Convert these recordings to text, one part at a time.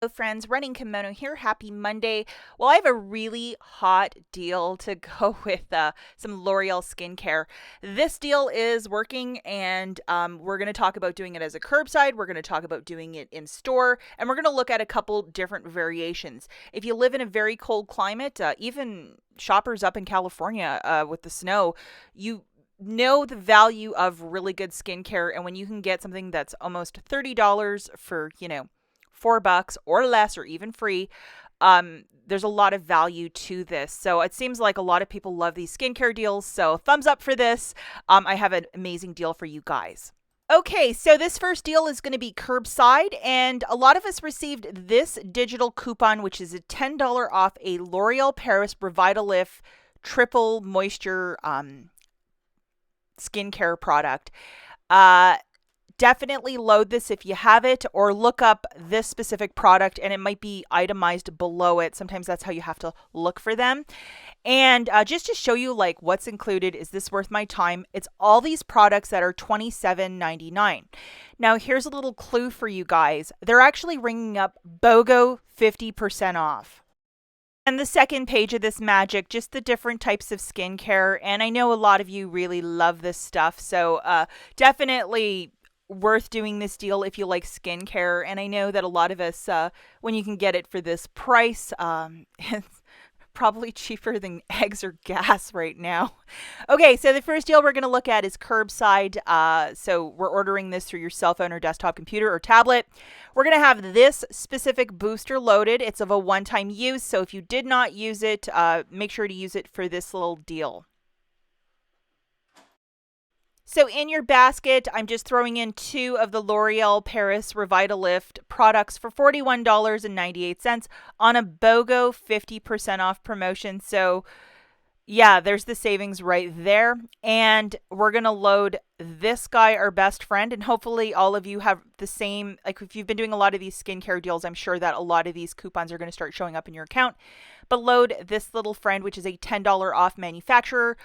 Hello friends, Running Kimono here. Happy Monday. Well, I have a really hot deal to go with some L'Oreal skincare. This deal is working, and we're going to talk about doing it as a curbside. We're going to talk about doing it in store, and we're going to look at a couple different variations. If you live in a very cold climate, even shoppers up in California with the snow, you know the value of really good skincare, and when you can get something that's almost $30 for, $4 or less or even free, there's a lot of value to this. So it seems like a lot of people love these skincare deals. So thumbs up for this. I have an amazing deal for you guys. Okay, so this first deal is going to be Curbside, and a lot of us received this digital coupon, which is a $10 off a L'Oreal Paris Revitalift Triple Moisture skincare product. Definitely load this if you have it, or look up this specific product and it might be itemized below it. Sometimes that's how you have to look for them. And just to show you like what's included, is this worth my time? It's all these products that are $27.99. Now here's a little clue for you guys. They're actually ringing up BOGO 50% off. And the second page of this magic, just the different types of skincare. And I know a lot of you really love this stuff. So definitely worth doing this deal if you like skincare. And I know that a lot of us, when you can get it for this price, it's probably cheaper than eggs or gas right now. Okay, so the first deal we're going to look at is Curbside. So we're ordering this through your cell phone or desktop computer or tablet. We're going to have this specific booster loaded. It's of a one-time use, so if you did not use it, make sure to use it for this little deal. So in your basket, I'm just throwing in 2 of the L'Oreal Paris Revitalift products for $41.98 on a BOGO 50% off promotion. So yeah, there's the savings right there. And we're going to load this guy, our best friend, and hopefully all of you have the same, like if you've been doing a lot of these skincare deals, I'm sure that a lot of these coupons are going to start showing up in your account. But load this little friend, which is a $10 off manufacturer.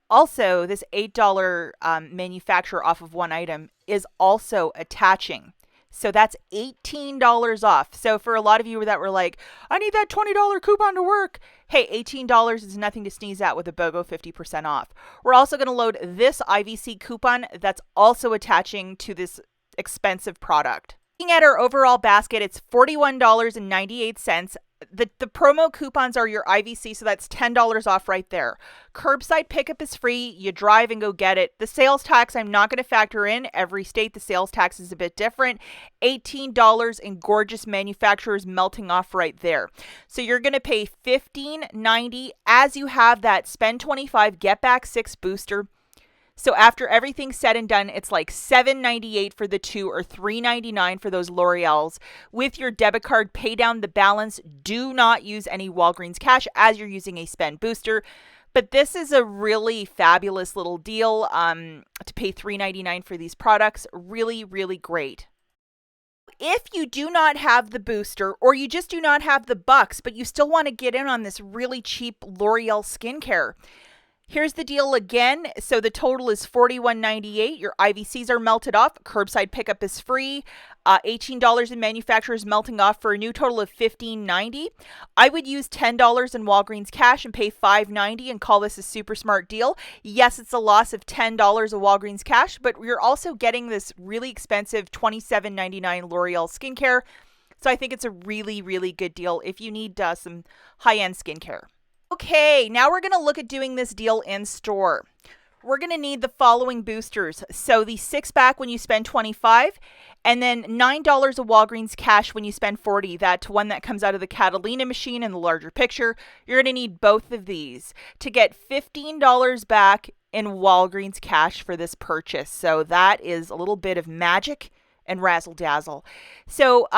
Also, this $8 manufacturer off of one item is also attaching. So that's $18 off. So for a lot of you that were like, I need that $20 coupon to work. Hey, $18 is nothing to sneeze at with a BOGO 50% off. We're also going to load this IVC coupon that's also attaching to this expensive product. Looking at our overall basket, it's $41.98. The promo coupons are your IVC, so that's $10 off right there. Curbside pickup is free. You drive and go get it. The sales tax, I'm not going to factor in. Every state, the sales tax is a bit different. $18 in gorgeous manufacturers melting off right there. So you're going to pay $15.90 as you have that spend $25, get back 6 booster. So after everything's said and done, it's like $7.98 for the 2 or $3.99 for those L'Oreals. With your debit card, pay down the balance. Do not use any Walgreens cash as you're using a spend booster. But this is a really fabulous little deal to pay $3.99 for these products. Really, really great. If you do not have the booster, or you just do not have the bucks, but you still want to get in on this really cheap L'Oreal skincare, here's the deal again. So the total is $41.98. Your IVCs are melted off. Curbside pickup is free. $18 in manufacturers melting off for a new total of $15.90. I would use $10 in Walgreens cash and pay $5.90 and call this a super smart deal. Yes, it's a loss of $10 of Walgreens cash, but you're also getting this really expensive $27.99 L'Oreal skincare. So I think it's a really, really good deal if you need some high-end skincare. Okay, now we're going to look at doing this deal in store. We're going to need the following boosters. So the 6-pack when you spend $25, and then $9 of Walgreens cash when you spend $40. That one that comes out of the Catalina machine in the larger picture. You're going to need both of these to get $15 back in Walgreens cash for this purchase. So that is a little bit of magic and razzle dazzle. So,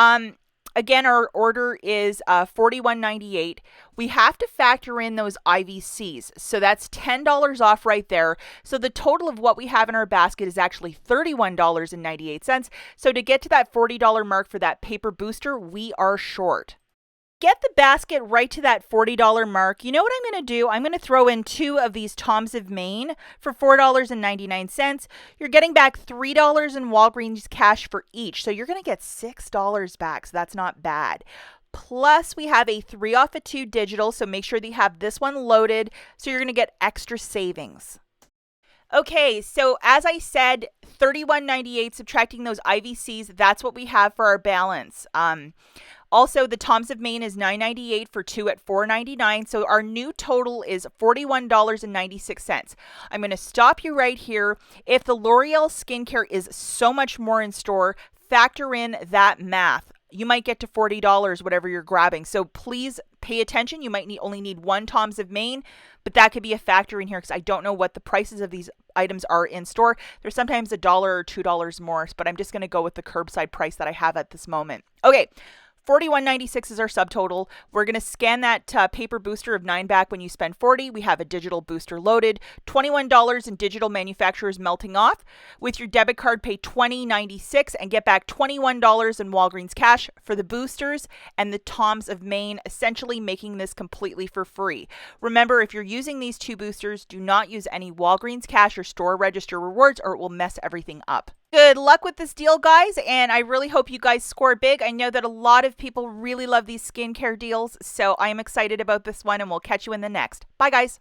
again, our order is $41.98. We have to factor in those IVCs. So that's $10 off right there. So the total of what we have in our basket is actually $31.98. So to get to that $40 mark for that paper booster, we are short. get the basket right to that $40 mark, you know what I'm going to do? I'm going to throw in 2 of these Toms of Maine for $4.99. You're getting back $3 in Walgreens cash for each. So you're going to get $6 back. So that's not bad. Plus, we have a 3 off of 2 digital. So make sure that you have this one loaded. So you're going to get extra savings. Okay, so as I said, $31.98 subtracting those IVCs, that's what we have for our balance. Also, the Toms of Maine is $9.98 for 2 at $4.99. So our new total is $41.96. I'm going to stop you right here. If the L'Oreal skincare is so much more in store, factor in that math. You might get to $40, whatever you're grabbing. So please pay attention. You might only need 1 Toms of Maine, but that could be a factor in here because I don't know what the prices of these items are in store. There's sometimes $1 or $2 more, but I'm just going to go with the curbside price that I have at this moment. Okay. $41.96 is our subtotal. We're going to scan that paper booster of 9 back when you spend $40. We have a digital booster loaded. $21 in digital manufacturers melting off. With your debit card, pay $20.96 and get back $21 in Walgreens cash for the boosters and the Toms of Maine, essentially making this completely for free. Remember, if you're using these 2 boosters, do not use any Walgreens cash or store register rewards or it will mess everything up. Good luck with this deal, guys, and I really hope you guys score big. I know that a lot of people really love these skincare deals, so I am excited about this one, and we'll catch you in the next. Bye, guys.